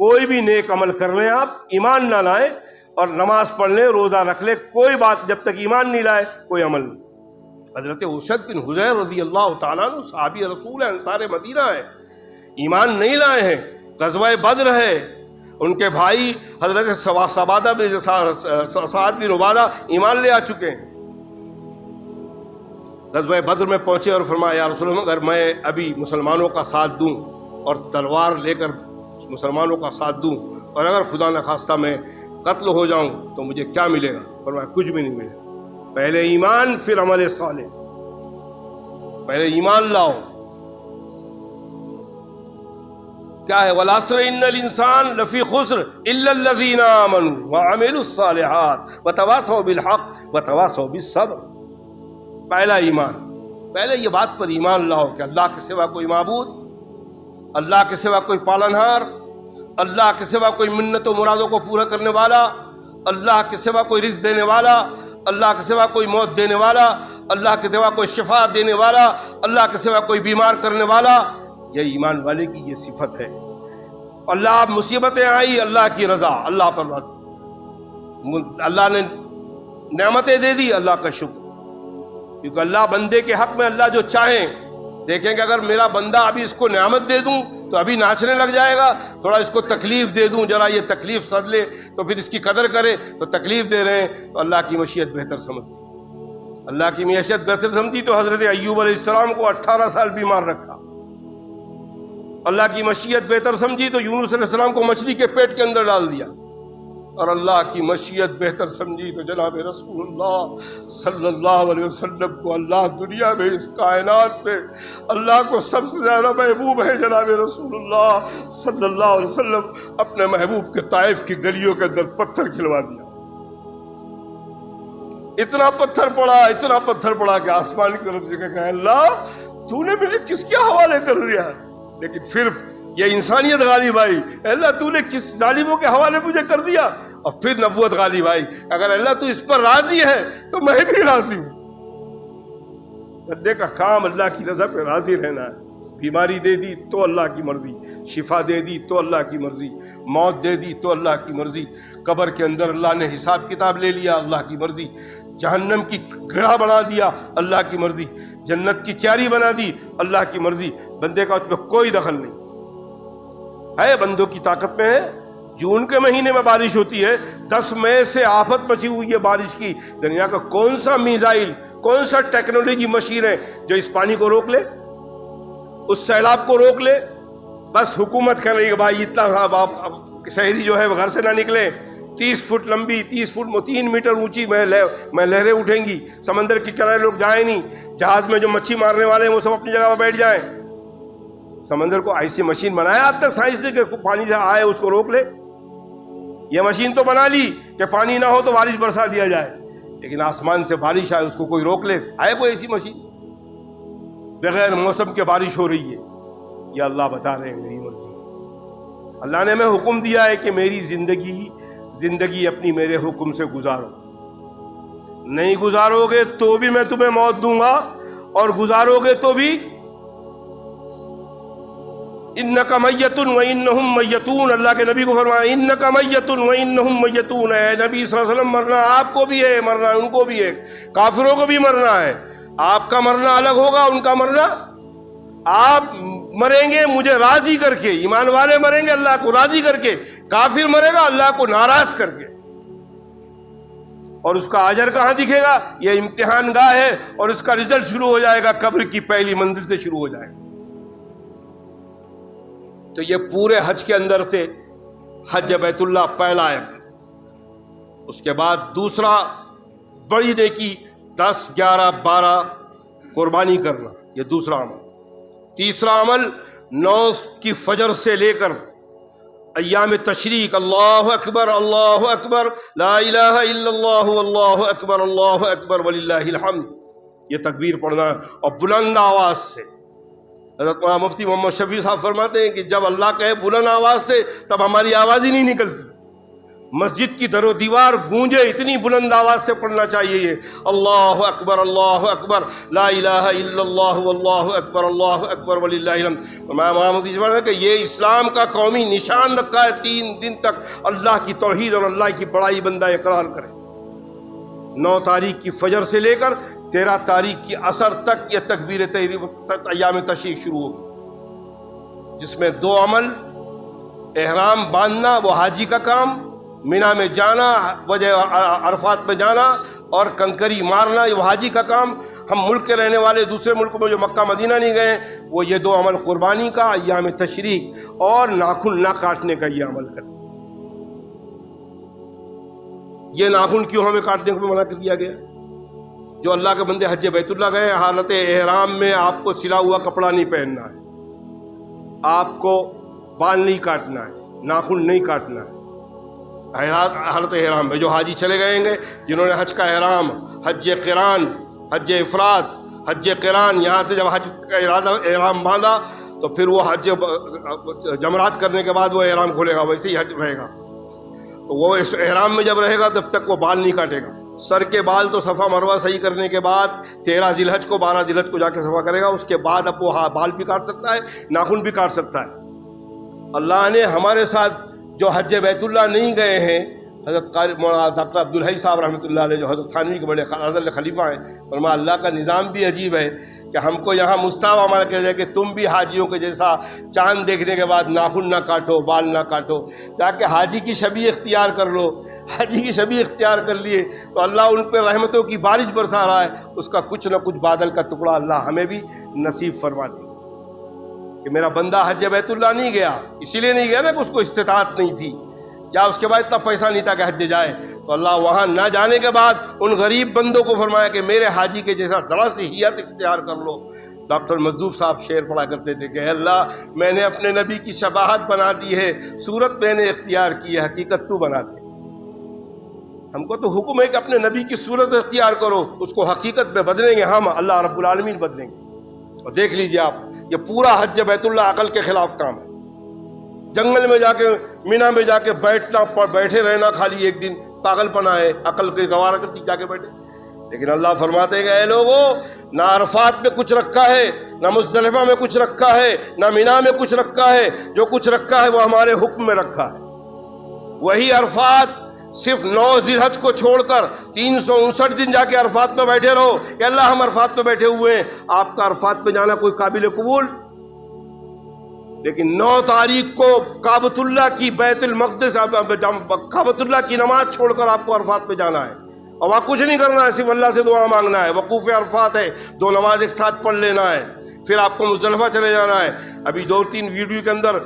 کوئی بھی نیک عمل کر لیں آپ، ایمان نہ لائیں اور نماز پڑھ لیں، روزہ رکھ لیں، کوئی بات جب تک ایمان نہیں لائے کوئی عمل نہیں۔ حضرت اسد بن حضیر رضی اللہ تعالیٰ عنہ صحابی رسول ہیں، انصار مدینہ ہیں، ایمان نہیں لائے ہیں، غزوہ بدر ہے، ان کے بھائی حضرت سعد بن عبادہ ایمان لے آ چکے ہیں، غزوہ بدر میں پہنچے اور فرمایا یا رسول اللہ اگر میں ابھی مسلمانوں کا ساتھ دوں اور تلوار لے کر مسلمانوں کا ساتھ دوں اور اگر خدا نخواستہ میں قتل ہو جاؤں تو مجھے کیا ملے گا؟ فرمایا کچھ بھی نہیں ملے گا، پہلے ایمان پھر عمل صالح، پہلے ایمان لاؤ۔ کیا ہے والعصر ان الانسان لفی خسر الا الذین آمنوا وعملوا الصالحات وتواصوا بالحق وتواصوا بالصبر۔ پہلا ایمان، پہلے یہ بات پر ایمان لاؤ کہ اللہ کے سوا کوئی معبود، اللہ کے سوا کوئی پالنہار، اللہ کے سوا کوئی منت و مرادوں کو پورا کرنے والا، اللہ کے سوا کوئی رزق دینے والا، اللہ کے سوا کوئی موت دینے والا، اللہ کے سوا کوئی شفا دینے والا، اللہ کے سوا کوئی بیمار کرنے والا۔ یہ ایمان والے کی یہ صفت ہے۔ اللہ مصیبتیں آئی، اللہ کی رضا، اللہ پر راضی، اللہ نے نعمتیں دے دی، اللہ کا شکر، کیونکہ اللہ بندے کے حق میں اللہ جو چاہیں، دیکھیں کہ اگر میرا بندہ ابھی اس کو نعمت دے دوں تو ابھی ناچنے لگ جائے گا، تھوڑا اس کو تکلیف دے دوں، ذرا یہ تکلیف سد لے تو پھر اس کی قدر کرے، تو تکلیف دے رہے ہیں تو اللہ کی مشیت بہتر سمجھتی، اللہ کی معیشت بہتر سمجھی تو حضرت ایوب علیہ السلام کو 18 سال بیمار رکھا، اللہ کی مشیت بہتر سمجھی تو یونس علیہ السلام کو مچھلی کے پیٹ کے اندر ڈال دیا، اور اللہ کی مشیت بہتر سمجھی تو جناب رسول اللہ صلی اللہ علیہ وسلم کو اللہ دنیا میں اس کائنات میں اللہ کو سب سے زیادہ محبوب ہے جناب رسول اللہ صلی اللہ علیہ وسلم، اپنے محبوب کے طائف کی گلیوں کے اندر پتھر کھلوا دیا، اتنا پتھر پڑا کہ آسمان کی طرف سے کہا اللہ تو نے مجھے کس کے حوالے کر دیا، لیکن پھر یہ انسانیت غالب آئی، اللہ تو نے کس ظالموں کے حوالے مجھے کر دیا، اور پھر نبوت غالب آئی، اگر اللہ تو اس پر راضی ہے تو میں بھی راضی ہوں۔ بندے کا کام اللہ کی رضا پہ راضی رہنا ہے، بیماری دے دی تو اللہ کی مرضی، شفا دے دی تو اللہ کی مرضی، موت دے دی تو اللہ کی مرضی، قبر کے اندر اللہ نے حساب کتاب لے لیا اللہ کی مرضی، جہنم کی گڑھا بنا دیا اللہ کی مرضی، جنت کی کیاری بنا دی اللہ کی مرضی، بندے کا اس میں کوئی دخل نہیں ہے، بندوں کی طاقت میں ہے۔ جون کے مہینے میں بارش ہوتی ہے، 10 مئی سے آفت مچی ہوئی ہے بارش کی، دنیا کا کون سا میزائل، کون سا ٹیکنالوجی مشین ہے جو اس پانی کو روک لے، اس سیلاب کو روک لے؟ بس حکومت کہہ رہی ہے بھائی اتنا شہری جو ہے وہ گھر سے نہ نکلے، 30 فٹ لمبی 3 میٹر اونچی میں لہریں اٹھیں گی، سمندر کے کنارے لوگ جائیں نہیں، جہاز میں جو مچھی مارنے والے ہیں وہ سب اپنی جگہ پر بیٹھ جائیں۔ سمندر کو ایسی مشین بنایا اب تک سائنس نے کہ پانی سے آئے اس کو روک لے، یہ مشین تو بنا لی کہ پانی نہ ہو تو بارش برسا دیا جائے، لیکن آسمان سے بارش آئے اس کو کوئی روک لے؟ آئے کوئی ایسی مشین؟ بغیر موسم کے بارش ہو رہی ہے، یہ اللہ بتا رہے ہیں میری مرضی، اللہ نے ہمیں حکم دیا ہے کہ میری زندگی اپنی میرے حکم سے گزارو، نہیں گزارو گے تو بھی میں تمہیں موت دوں گا، اور گزارو گے تو بھی انک میت وانہم میتون، اللہ کے نبی کو فرمایا انک میت وانہم میتون، اے نبی صلی اللہ علیہ وسلم مرنا آپ کو بھی ہے، مرنا ان کو بھی ہے، کافروں کو بھی مرنا ہے، آپ کا مرنا الگ ہوگا، ان کا مرنا، آپ مریں گے مجھے راضی کر کے، ایمان والے مریں گے اللہ کو راضی کر کے، کافر مرے گا اللہ کو ناراض کر کے، اور اس کا اجر کہاں دکھے گا؟ یہ امتحان گاہ ہے، اور اس کا رزلٹ شروع ہو جائے گا قبر کی پہلی منزل سے شروع ہو جائے گا۔ تو یہ پورے حج کے اندر تھے، حج بیت اللہ پہلا ہے، اس کے بعد دوسرا بڑی نیکی 10 11 12 قربانی کرنا، یہ دوسرا عمل۔ تیسرا عمل 9 کی فجر سے لے کر ایام تشریق، اللہ اکبر لا الہ الا اللہ واللہ اکبر وللہ الحمد، یہ تکبیر پڑھنا اور بلند آواز سے۔ حضرت مفتی محمد شفیع صاحب فرماتے ہیں کہ جب اللہ کہے بلند آواز سے تب ہماری آواز ہی نہیں نکلتی، مسجد کی در و دیوار گونجے، اتنی بلند آواز سے پڑھنا چاہیے یہ اللہ اکبر لا الہ الا اللہ واللہ اکبر وللہ الحمد۔ امام کہ یہ اسلام کا قومی نشان رکھا ہے، 3 دن تک اللہ کی توحید اور اللہ کی بڑائی بندہ اقرار کرے۔ 9 تاریخ کی فجر سے لے کر 13 تاریخ کی عصر تک یہ تکبیر تحریم تک ایام تشریق شروع ہوگی، جس میں 2 عمل: احرام باندھنا وہ حاجی کا کام، مینا میں جانا، وجہ عرفات میں جانا، اور کنکری مارنا یہ حاجی کا کام۔ ہم ملک کے رہنے والے دوسرے ملک میں جو مکہ مدینہ نہیں گئے وہ یہ 2 عمل قربانی کا، ایام تشریق اور ناخن نہ کاٹنے کا یہ عمل کریں۔ یہ ناخن کیوں ہمیں کاٹنے کو منع کر دیا گیا؟ جو اللہ کے بندے حج بیت اللہ گئے، حالت احرام میں آپ کو سلا ہوا کپڑا نہیں پہننا ہے، آپ کو بال نہیں کاٹنا ہے، ناخن نہیں کاٹنا ہے حالت احرام میں۔ جو حاجی چلے گئے گے جنہوں نے حج کا احرام، حج قران، حج افراد، حج قران، یہاں سے جب حج کا احرام باندھا تو پھر وہ حج جمرات کرنے کے بعد وہ احرام کھولے گا، ویسے ہی حج رہے گا۔ تو وہ اس احرام میں جب رہے گا تب تک وہ بال نہیں کاٹے گا۔ سر کے بال تو صفا مروہ صحیح کرنے کے بعد 13 ذی الحج کو 12 ذی الحج کو جا کے صفا کرے گا، اس کے بعد اب وہ بال بھی کاٹ سکتا ہے، ناخن بھی کاٹ سکتا ہے۔ اللہ نے ہمارے ساتھ جو حج بیت اللہ نہیں گئے ہیں، حضرت قاری مولانا ڈاکٹر عبدالحی صاحب رحمۃ اللہ علیہ جو حضرت تھانوی کے بڑے افضل خلیفہ ہیں، فرمایا اللہ کا نظام بھی عجیب ہے کہ ہم کو یہاں مستعفی ہمارا کہہ جائے کہ تم بھی حاجیوں کے جیسا چاند دیکھنے کے بعد ناخن نہ کاٹو، بال نہ کاٹو، تاکہ حاجی کی شبیہ اختیار کر لو۔ حاجی کی شبیہ اختیار کر لیے تو اللہ ان پہ رحمتوں کی بارش برسا رہا ہے، اس کا کچھ نہ کچھ بادل کا ٹکڑا اللہ ہمیں بھی نصیب فرما دے کہ میرا بندہ حج بیت اللہ نہیں گیا، اسی لیے نہیں گیا نا کہ اس کو استطاعت نہیں تھی یا اس کے بعد اتنا پیسہ نہیں تھا کہ حج جائے، تو اللہ وہاں نہ جانے کے بعد ان غریب بندوں کو فرمایا کہ میرے حاجی کے جیسا ذرا سی ہیت اختیار کر لو۔ ڈاکٹر مجذوب صاحب شعر پڑھا کرتے تھے کہ اے اللہ میں نے اپنے نبی کی شباہت بنا دی ہے، صورت میں نے اختیار کی ہے، حقیقت تو بنا دے۔ ہم کو تو حکم ہے کہ اپنے نبی کی صورت اختیار کرو، اس کو حقیقت میں بدلیں گے ہم، اللہ رب العالمین بدلیں گے۔ اور دیکھ لیجئے آپ، یہ پورا حج بیت اللہ عقل کے خلاف کام ہے۔ جنگل میں جا کے، مینا میں جا کے بیٹھے رہنا خالی ایک دن پاگل پنا ہے، عقل کے گوارا کرتی جا کے بیٹھے۔ لیکن اللہ فرماتے ہیں کہ اے لوگوں، نہ عرفات میں کچھ رکھا ہے، نہ مزدلفہ میں کچھ رکھا ہے، نہ مینا میں کچھ رکھا ہے، جو کچھ رکھا ہے وہ ہمارے حکم میں رکھا ہے۔ وہی عرفات صرف 9 ذی الحج کو چھوڑ کر 359 دن جا کے عرفات میں بیٹھے رہو کہ اللہ ہم عرفات میں بیٹھے ہوئے ہیں، آپ کا عرفات میں جانا کوئی قابل قبول؟ لیکن 9 تاریخ کو کعبۃ اللہ کی بیت المقدس، کعبۃ اللہ کی نماز چھوڑ کر آپ کو عرفات میں جانا ہے، اور وہاں کچھ نہیں کرنا ہے، صرف اللہ سے دعا مانگنا ہے۔ وقوف عرفات ہے، 2 نماز ایک ساتھ پڑھ لینا ہے، پھر آپ کو مزدلفہ چلے جانا ہے۔ ابھی 2-3 ویڈیو کے اندر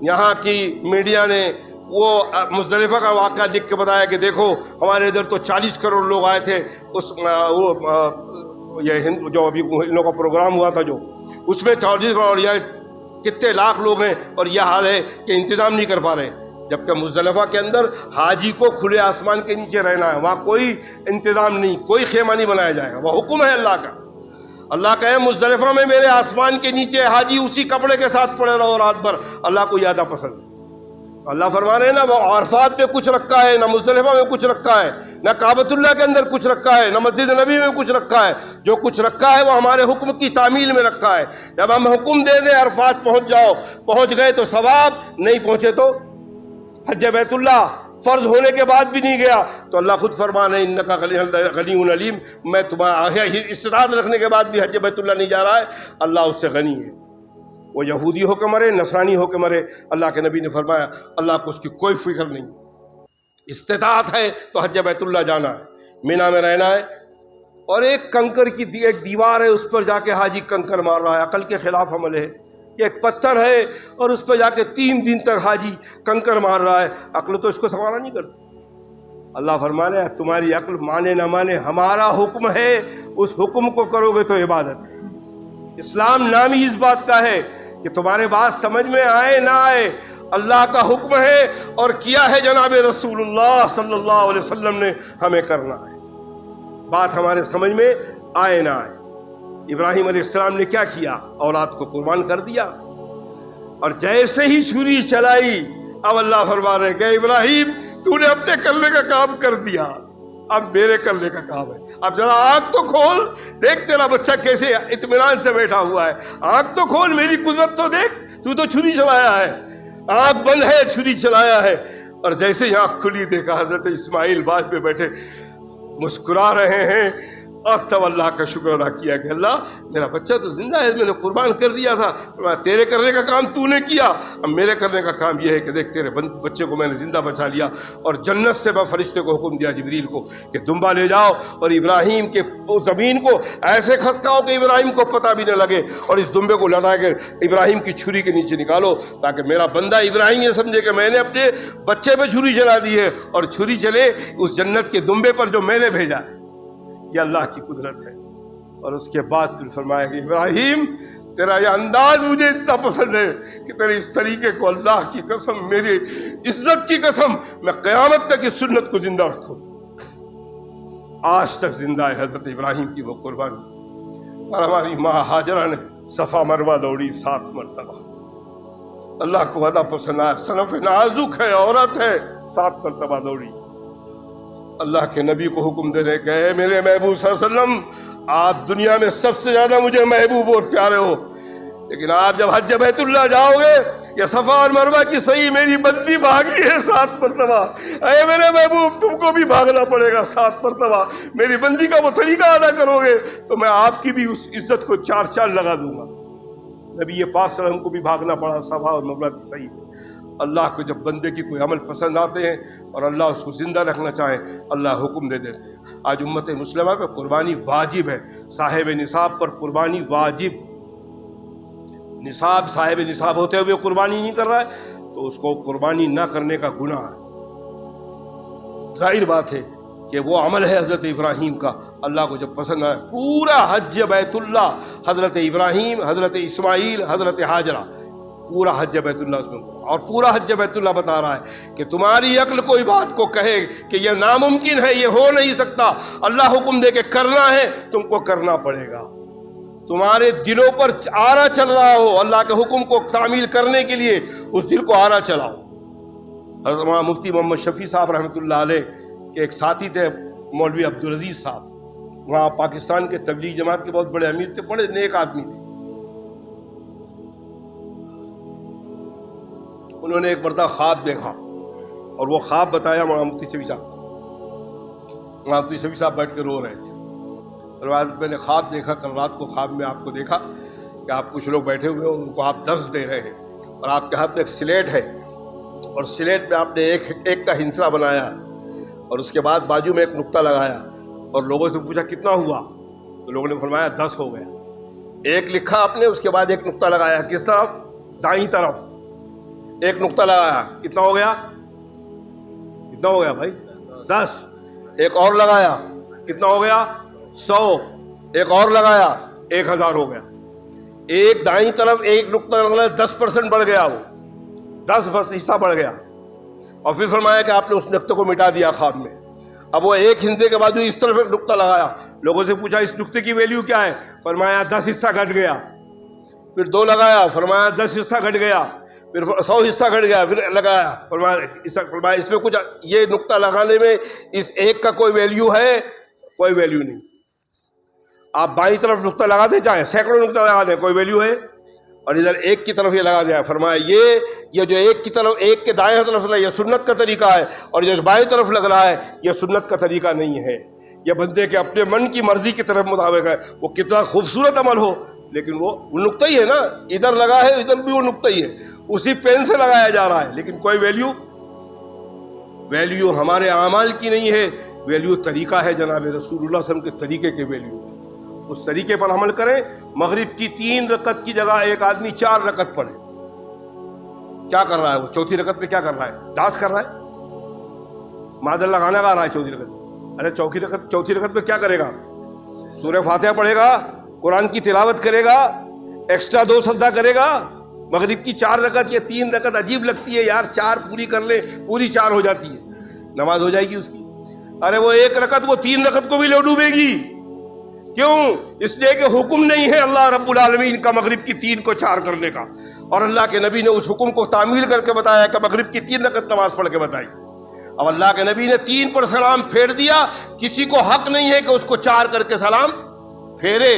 یہاں کی میڈیا نے وہ مزدلفہ کا واقعہ لکھ کے بتایا کہ دیکھو ہمارے ادھر تو 40 کروڑ لوگ آئے تھے، جو ابھی ان لوگوں کا پروگرام ہوا تھا جو، اس میں 40 کروڑ یا کتنے لاکھ لوگ ہیں، اور یہ حال ہے کہ انتظام نہیں کر پا رہے۔ جبکہ مزدلفہ کے اندر حاجی کو کھلے آسمان کے نیچے رہنا ہے، وہاں کوئی انتظام نہیں، کوئی خیمہ نہیں بنایا جائے گا، وہ حکم ہے اللہ کا۔ اللہ کہے مزدلفہ میں میرے آسمان کے نیچے حاجی اسی کپڑے کے ساتھ پڑے رہو رات بھر، اللہ کو زیادہ پسند ہے۔ اللہ فرما رہے ہیں نا، وہ عرفات میں کچھ رکھا ہے، نہ مزدلفہ میں کچھ رکھا ہے، نہ کعبۃ اللہ کے اندر کچھ رکھا ہے، نہ مسجد نبی میں کچھ رکھا ہے۔ جو کچھ رکھا ہے وہ ہمارے حکم کی تعمیل میں رکھا ہے۔ جب ہم حکم دے دیں عرفات پہنچ جاؤ، پہنچ گئے تو ثواب، نہیں پہنچے تو حج بیت اللہ فرض ہونے کے بعد بھی نہیں گیا تو اللہ خود فرمانے انکا غنی علیم، میں تمہارا استطاعت رکھنے کے بعد بھی حج بیت اللہ نہیں جا رہا ہے، اللہ اس سے غنی ہے۔ وہ یہودی ہو کے مرے، نصرانی ہو کے مرے، اللہ کے نبی نے فرمایا اللہ کو اس کی کوئی فکر نہیں۔ استطاعت ہے تو حج بیت اللہ جانا ہے، مینا میں رہنا ہے، اور ایک کنکر کی ایک دیوار ہے، اس پر جا کے حاجی کنکر مار رہا ہے، عقل کے خلاف عمل ہے۔ ایک پتھر ہے اور اس پہ جا کے 3 دن تک حاجی کنکر مار رہا ہے، عقل تو اس کو سنوارا نہیں کرتی۔ اللہ فرمانے تمہاری عقل مانے نہ مانے، ہمارا حکم ہے، اس حکم کو کرو گے تو عبادت ہے۔ اسلام نام ہی اس بات کا ہے کہ تمہارے بات سمجھ میں آئے نہ آئے، اللہ کا حکم ہے اور کیا ہے جناب رسول اللہ صلی اللہ علیہ وسلم نے ہمیں کرنا ہے، بات ہمارے سمجھ میں آئے نہ آئے۔ ابراہیم علیہ السلام نے کیا کیا؟ اولاد کو قربان کر دیا، اور جیسے ہی چھری چلائی اب اللہ فرما رہے کہ ابراہیم تو نے اپنے کرنے کا کام کر دیا، اب میرے کرنے کا کام ہے۔ اب ذرا آنکھ تو کھول، دیکھ تیرا بچہ کیسے اطمینان سے بیٹھا ہوا ہے، آنکھ تو کھول، میری قدرت تو دیکھ، تو تو چھری چلایا ہے، آنکھ بند ہے، چھری چلایا ہے۔ اور جیسے ہی آنکھ کھلی دیکھا حضرت اسماعیل باغ پہ بیٹھے مسکرا رہے ہیں، اور تب اللہ کا شکر ادا کیا کہ اللہ میرا بچہ تو زندہ ہے، میں نے قربان کر دیا تھا، تیرے کرنے کا کام تو نے کیا، اب میرے کرنے کا کام یہ ہے کہ دیکھ تیرے بچے کو میں نے زندہ بچا لیا۔ اور جنت سے میں فرشتے کو حکم دیا جبریل کو کہ دمبا لے جاؤ اور ابراہیم کے زمین کو ایسے کھسکاؤ کہ ابراہیم کو پتہ بھی نہ لگے، اور اس دمبے کو لٹا کے ابراہیم کی چھری کے نیچے نکالو، تاکہ میرا بندہ ابراہیم یہ سمجھے کہ میں نے اپنے بچے پہ چھری چلا دی ہے، اور چھری چلے اس جنت کے دمبے پر جو میں نے بھیجا ہے۔ یہ اللہ کی قدرت ہے۔ اور اس کے بعد پھر فرمایا کہ ابراہیم تیرا یہ انداز مجھے اتنا پسند ہے کہ تیرے اس طریقے کو اللہ کی قسم، میری عزت کی قسم، میں قیامت تک اس سنت کو زندہ رکھوں۔ آج تک زندہ ہے حضرت ابراہیم کی وہ قربانی۔ اور ہماری ماں ہاجرہ نے صفا مروہ دوڑی 7 مرتبہ، اللہ کو بڑا پسند آیا، صنف نازک ہے، عورت ہے، 7 مرتبہ دوڑی۔ اللہ کے نبی کو حکم دے رہے کہ اے میرے محبوب صلی اللہ علیہ وسلم، آپ دنیا میں سب سے زیادہ مجھے محبوب اور پیارے ہو، لیکن آپ جب حج بیت اللہ جاؤ گے، یہ صفا اور مروہ کی صحیح میری بندی بھاگی ہے 7 مرتبہ، اے میرے محبوب تم کو بھی بھاگنا پڑے گا 7 مرتبہ، میری بندی کا وہ طریقہ ادا کرو گے تو میں آپ کی بھی اس عزت کو 4 چاند لگا دوں گا۔ نبی پاک صلی اللہ علیہ وسلم کو بھی بھاگنا پڑا صفا اور مروہ کی صحیح میں۔ اللہ کو جب بندے کی کوئی عمل پسند آتے ہیں اور اللہ اس کو زندہ رکھنا چاہے، اللہ حکم دے دیتے ہیں۔ آج امت مسلمہ پہ قربانی واجب ہے، صاحب نصاب پر قربانی واجب۔ نصاب صاحب نصاب ہوتے ہوئے قربانی نہیں کر رہا ہے تو اس کو قربانی نہ کرنے کا گناہ ہے۔ ظاہر بات ہے کہ وہ عمل ہے حضرت ابراہیم کا، اللہ کو جب پسند آئے۔ پورا حج بیت اللہ حضرت ابراہیم، حضرت اسماعیل، حضرت ہاجرہ، پورا حج بیت اللہ اس میں، اور پورا حج بیت اللہ بتا رہا ہے کہ تمہاری عقل کوئی بات کو کہے کہ یہ ناممکن ہے، یہ ہو نہیں سکتا، اللہ حکم دے کہ کرنا ہے تم کو کرنا پڑے گا۔ تمہارے دلوں پر آرا چل رہا ہو اللہ کے حکم کو تعمیل کرنے کے لیے، اس دل کو آرا چلاؤ۔ حضرت مفتی محمد شفیع صاحب رحمۃ اللہ علیہ کے ایک ساتھی تھے مولوی عبدالعزیز صاحب، وہاں پاکستان کے تبلیغ جماعت کے بہت بڑے امیر تھے، بڑے نیک آدمی تھے۔ انہوں نے ایک مرتبہ خواب دیکھا اور وہ خواب بتایا مولانا مفتی شفیع صاحب۔ مولانا مفتی شفیع صاحب بیٹھ کے رو رہے تھے، اور میں نے خواب دیکھا، کل رات کو خواب میں آپ کو دیکھا کہ آپ کچھ لوگ بیٹھے ہوئے ہیں، ان کو آپ درس دے رہے ہیں، اور آپ کے ہاتھ میں ایک سلیٹ ہے، اور سلیٹ میں آپ نے ایک کا ہنسلا بنایا، اور اس کے بعد بازو میں ایک نقطہ لگایا، اور لوگوں سے پوچھا کتنا ہوا، تو لوگوں نے فرمایا 10 ہو گیا۔ ایک لکھا آپ نے، اس کے بعد ایک نقطہ لگایا، کس طرف؟ دائیں طرف ایک نقطہ لگایا، کتنا ہو گیا؟ کتنا ہو گیا بھائی؟ 10۔ ایک اور لگایا، کتنا ہو گیا؟ 100۔ ایک اور لگایا، 1000 ہو گیا۔ ایک دائیں طرف ایک نقطہ لگایا، 10% بڑھ گیا، وہ 10 بس حصہ بڑھ گیا، اور پھر فرمایا کہ آپ نے اس نقطے کو مٹا دیا خواب میں۔ اب وہ ایک ہندسے کے بعد اس طرف ایک نقطہ لگایا، لوگوں سے پوچھا اس نقطے کی ویلیو کیا ہے، فرمایا 10 حصہ گھٹ گیا۔ پھر 2 لگایا، فرمایا 10 حصہ گھٹ گیا۔ پھر 100 حصہ گھٹ گیا، پھر لگایا، فرمایا اس میں کچھ، یہ نقطہ لگانے میں اس ایک کا کوئی ویلیو ہے؟ کوئی ویلیو نہیں۔ آپ بائیں طرف نقطہ لگا دیں، چاہے سینکڑوں نقطہ لگا دیں، کوئی ویلیو ہے؟ اور ادھر ایک کی طرف یہ لگا دیا، فرمایا یہ جو ایک کی طرف، ایک کے دائیں طرف یہ سنت کا طریقہ ہے، اور جو بائیں طرف لگ رہا ہے یہ سنت کا طریقہ نہیں ہے، یہ بندے کے اپنے من کی مرضی کی طرف مطابق ہے۔ وہ کتنا خوبصورت عمل ہو، لیکن وہ نقطہ ہی ہے نا، ادھر لگا ہے ادھر بھی وہ نقطہ ہی ہے، اسی پین سے لگایا جا رہا ہے، لیکن کوئی ویلیو ہمارے اعمال کی نہیں ہے، ویلیو طریقہ ہے جناب رسول اللہ صلی اللہ علیہ وسلم کے طریقے کے ویلیو ہے۔ اس طریقے پر عمل کریں۔ مغرب کی 3 رکعت کی جگہ ایک آدمی 4 رکعت پڑھے، کیا کر رہا ہے وہ؟ چوتھی رکعت میں کیا کر رہا ہے؟ ڈانس کر رہا ہے، معذاللہ گانا گا رہا ہے چوتھی رکعت میں۔ ارے چوتھی رکعت میں کیا کرے گا؟ سورہ فاتحہ پڑھے گا، قرآن کی تلاوت کرے گا، ایکسٹرا 2 سجدہ کرے گا۔ مغرب کی 4 رکعت، یہ 3 رکعت عجیب لگتی ہے یار، 4 پوری کر لیں، پوری 4 ہو جاتی ہے، نماز ہو جائے گی اس کی۔ ارے وہ 1 رکعت وہ 3 رکعت کو بھی لے ڈوبے گی، کیوں؟ اس لیے کہ حکم نہیں ہے اللہ رب العالمین کا مغرب کی 3 کو 4 کرنے کا، اور اللہ کے نبی نے اس حکم کو تعمیل کر کے بتایا کہ مغرب کی 3 رکعت نماز پڑھ کے بتائی۔ اب اللہ کے نبی نے 3 پر سلام پھیر دیا، کسی کو حق نہیں ہے کہ اس کو 4 کر کے سلام پھیرے،